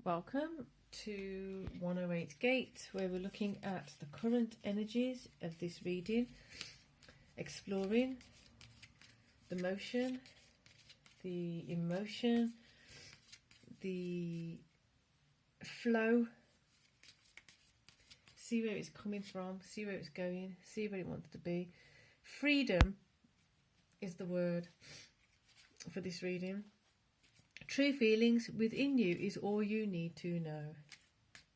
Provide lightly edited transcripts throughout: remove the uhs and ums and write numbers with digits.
Welcome to 108 Gate, where we're looking at the current energies of this reading, exploring the motion, the emotion, the flow, see where it's coming from, see where it's going, see where it wants to be. Freedom is the word for this reading. True feelings within you is all you need to know.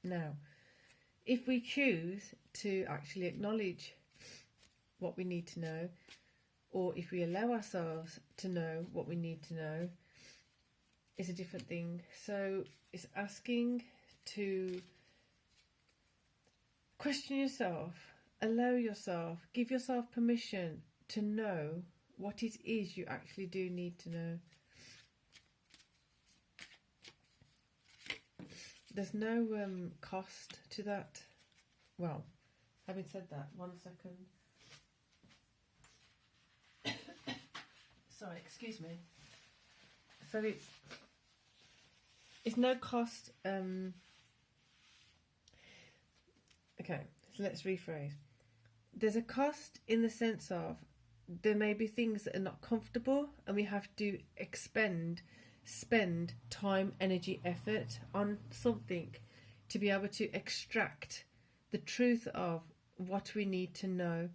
Now, if we choose to actually acknowledge what we need to know, or if we allow ourselves to know what we need to know, is a different thing. So it's asking to question yourself, allow yourself, give yourself permission to know what it is you actually do need to know. There's no cost to that. Well, having said that, 1 second. Sorry, excuse me. So it's no cost. Okay, so let's rephrase. There's a cost in the sense of there may be things that are not comfortable, and we have to spend time, energy, effort on something to be able to extract the truth of what we need to know.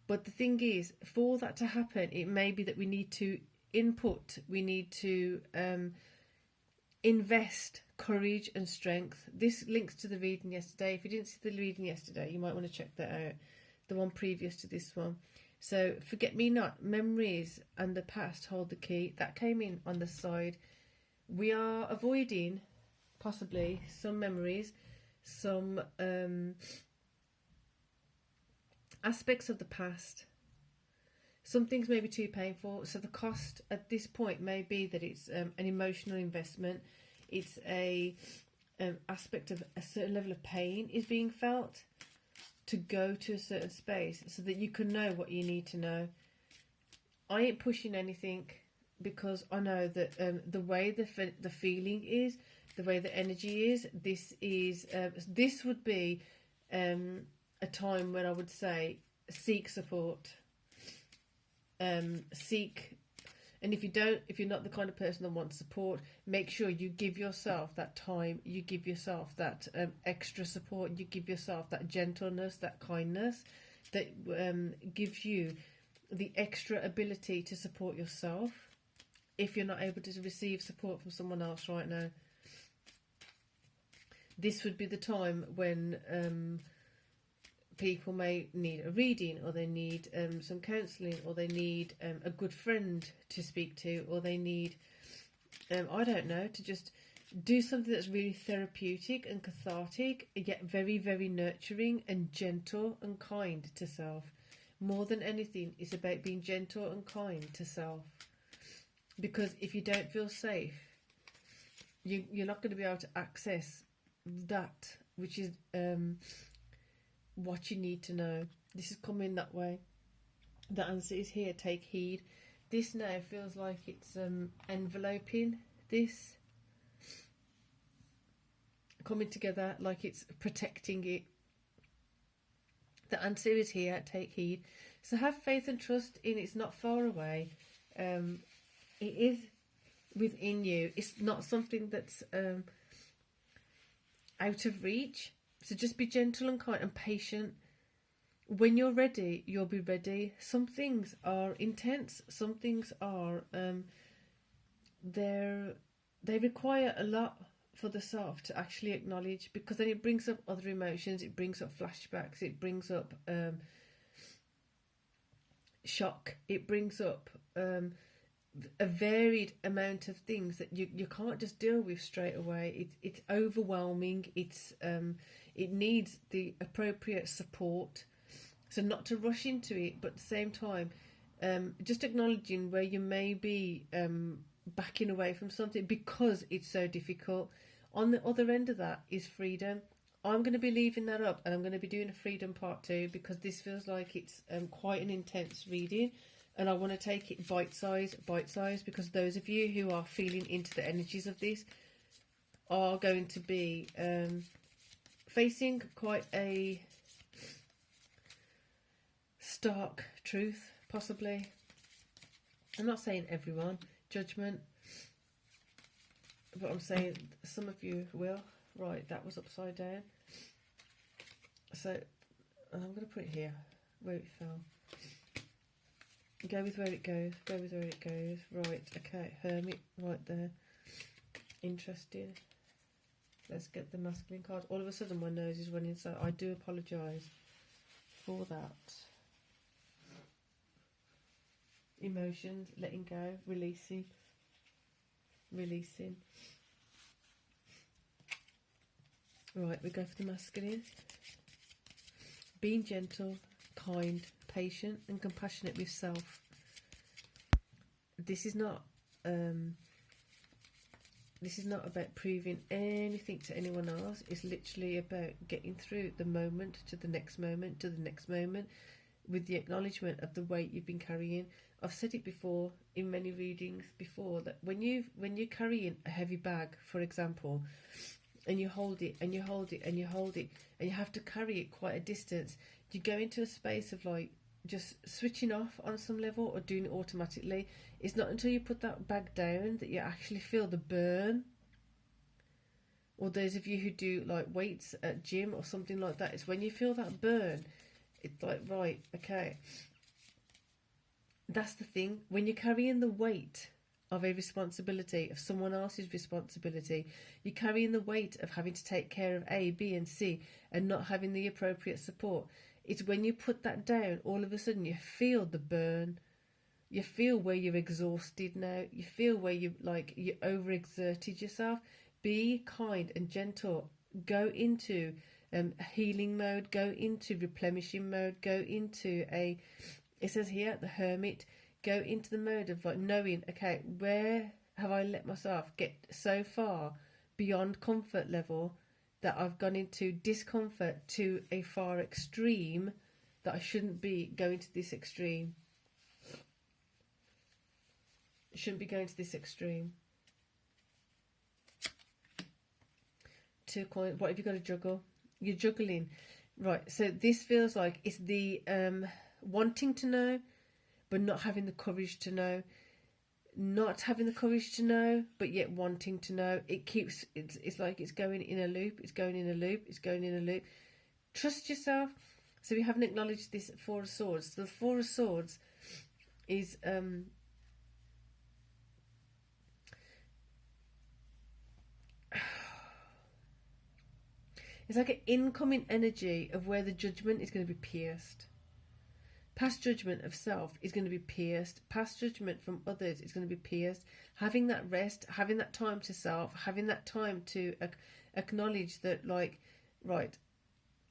But the thing is, for that to happen, it may be that we need to input, we need to invest courage and strength. This links to the reading yesterday. If you didn't see the reading yesterday, you might want to check that out, the one previous to this one. So, forget me not, memories and the past hold the key. That came in on the side. We are avoiding, possibly, some memories, some aspects of the past. Some things may be too painful. So the cost at this point may be that it's an emotional investment. It's a aspect of a certain level of pain is being felt, to go to a certain space so that you can know what you need to know. I ain't pushing anything, because I know that the way the feeling is, the way the energy is, this would be a time when I would say seek support, and if you're not the kind of person that wants support, make sure you give yourself that time, you give yourself that extra support, you give yourself that gentleness, that kindness, that gives you the extra ability to support yourself if you're not able to receive support from someone else right now. This would be the time when people may need a reading, or they need some counselling, or they need a good friend to speak to, or they need, I don't know, to just do something that's really therapeutic and cathartic, yet very, very nurturing and gentle and kind to self. More than anything, it's about being gentle and kind to self. Because if you don't feel safe, you're not going to be able to access that, which is what you need to know. This is coming that way. The answer is here. Take heed. This now feels like it's enveloping this, coming together, like it's protecting it. The answer is here. Take heed. So have faith and trust in it's not far away. It is within you. It's not something that's out of reach. So just be gentle and kind and patient. When you're ready, you'll be ready. Some things are intense. Some things are they require a lot for the self to actually acknowledge, because then it brings up other emotions. It brings up flashbacks. It brings up shock. It brings up a varied amount of things that you can't just deal with straight away. It's overwhelming. It needs the appropriate support. So not to rush into it, but at the same time, just acknowledging where you may be backing away from something because it's so difficult. On the other end of that is freedom. I'm going to be leaving that up, and I'm going to be doing a freedom part 2, because this feels like it's quite an intense reading. And I want to take it bite size, because those of you who are feeling into the energies of this, are going to be facing quite a stark truth, possibly. I'm not saying everyone, judgment, but I'm saying some of you will. Right, that was upside down. So I'm going to put it here, where it fell. Go with where it goes, go with where it goes. Right, okay, Hermit, right there. Interesting. Let's get the masculine card. All of a sudden my nose is running, so I do apologise for that. Emotions, letting go, releasing. Releasing. Right, we go for the masculine. Being gentle, kind, patient and compassionate with self. This is not about proving anything to anyone else. It's literally about getting through the moment to the next moment to the next moment, with the acknowledgement of the weight you've been carrying. I've said it before in many readings before, that when you're carrying a heavy bag, for example, and you hold it and you hold it and you hold it and you have to carry it quite a distance, you go into a space of like just switching off on some level or doing it automatically. It's not until you put that bag down that you actually feel the burn. Or those of you who do like weights at gym or something like that, it's when you feel that burn, it's like, right, okay. That's the thing. When you're carrying the weight of a responsibility, of someone else's responsibility, you're carrying the weight of having to take care of A, B and C and not having the appropriate support. It's when you put that down, all of a sudden you feel the burn. You feel where you're exhausted now. You feel where you overexerted yourself. Be kind and gentle. Go into healing mode. Go into replenishing mode. Go into it says here, the Hermit. Go into the mode of like knowing, okay, where have I let myself get so far beyond comfort level that I've gone into discomfort to a far extreme that I shouldn't be going to this extreme. Shouldn't be going to this extreme. Two coins. What have you got to juggle? You're juggling. Right, so this feels like it's the wanting to know, but not having the courage to know. Not having the courage to know, but yet wanting to know. It's like it's going in a loop. It's going in a loop. It's going in a loop. Trust yourself. So we haven't acknowledged this Four of Swords. So the Four of Swords is it's like an incoming energy of where the judgment is going to be pierced. Past judgment of self is going to be pierced. Past judgment from others is going to be pierced. Having that rest, having that time to self, having that time to acknowledge that, like, right,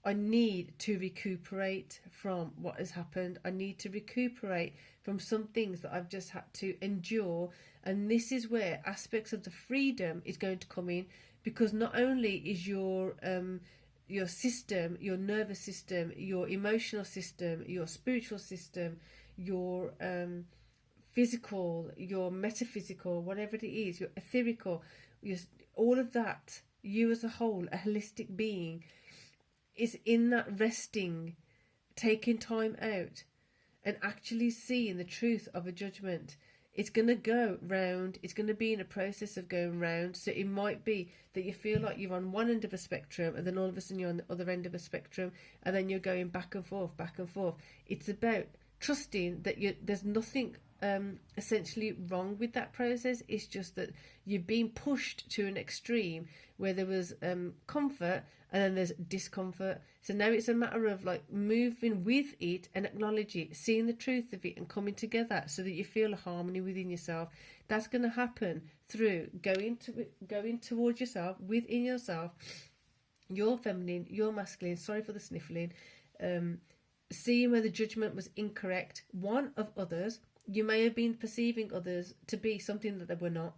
I need to recuperate from what has happened. I need to recuperate from some things that I've just had to endure. And this is where aspects of the freedom is going to come in, because not only is your system, your nervous system, your emotional system, your spiritual system, your physical, your metaphysical, whatever it is, your etherical, all of that, you as a whole, a holistic being, is in that resting, taking time out and actually seeing the truth of a judgment. It's going to go round. It's going to be in a process of going round. So it might be that you feel like you're on one end of a spectrum and then all of a sudden you're on the other end of a spectrum and then you're going back and forth, back and forth. It's about trusting that there's nothing essentially wrong with that process. It's just that you're being pushed to an extreme where there was comfort and then there's discomfort. So now it's a matter of like moving with it and acknowledge it, seeing the truth of it and coming together so that you feel a harmony within yourself. That's going to happen through going towards yourself, within yourself, your feminine, your masculine, sorry for the sniffling, seeing where the judgment was incorrect, one of others. You may have been perceiving others to be something that they were not.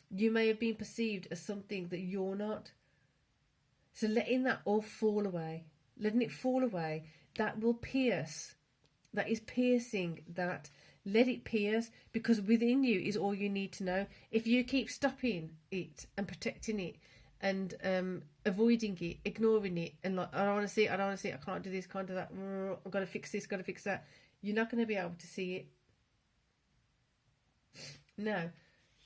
You may have been perceived as something that you're not. So letting that all fall away, letting it fall away, that will pierce. That is piercing that. Let it pierce, because within you is all you need to know. If you keep stopping it and protecting it and avoiding it, ignoring it, and like, I don't want to see it, I don't want to see it, I can't do this, can't do that, I've got to fix this, got to fix that, you're not going to be able to see it. Now,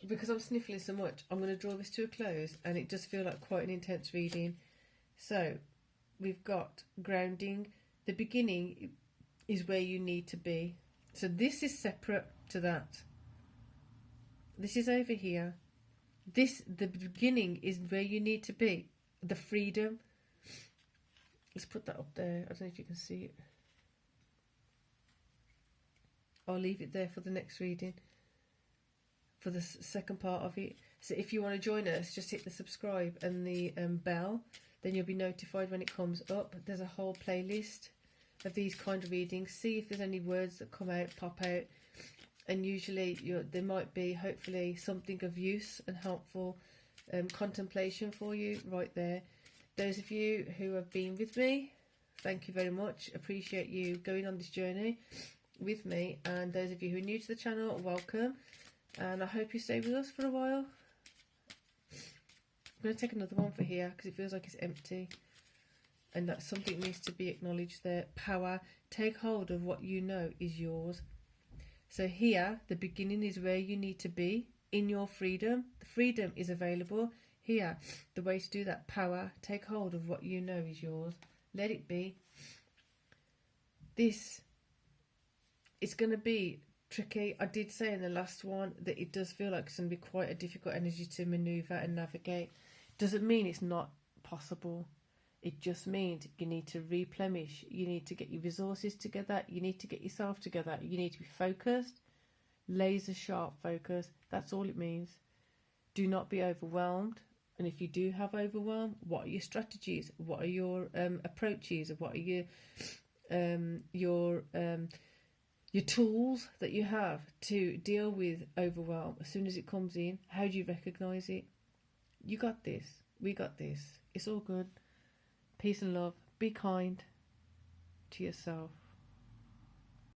because I'm sniffling so much, I'm going to draw this to a close, and it does feel like quite an intense reading. So we've got grounding. The beginning is where you need to be. So this is separate to that. This is over here. The beginning is where you need to be. The freedom. Let's put that up there. I don't know if you can see it. I'll leave it there for the next reading, for the second part of it. So if you want to join us, just hit the subscribe and the bell. Then you'll be notified when it comes up. There's a whole playlist of these kind of readings. See if there's any words that come out, pop out. And usually there might be, hopefully, something of use and helpful contemplation for you right there. Those of you who have been with me, thank you very much. Appreciate you going on this journey with me. And those of you who are new to the channel, welcome. And I hope you stay with us for a while. I'm going to take another one for here because it feels like it's empty. And that something needs to be acknowledged there. Power. Take hold of what you know is yours. So here, the beginning is where you need to be in your freedom. The freedom is available. Here, the way to do that. Power. Take hold of what you know is yours. Let it be. This, it's going to be tricky. I did say in the last one that it does feel like it's going to be quite a difficult energy to maneuver and navigate. Doesn't mean it's not possible. It just means you need to replenish. You need to get your resources together. You need to get yourself together. You need to be focused, laser sharp focus. That's all it means. Do not be overwhelmed. And if you do have overwhelm, what are your strategies? What are your approaches? What are your tools that you have to deal with overwhelm as soon as it comes in? How do you recognise it? You got this. We got this. It's all good. Peace and love. Be kind to yourself.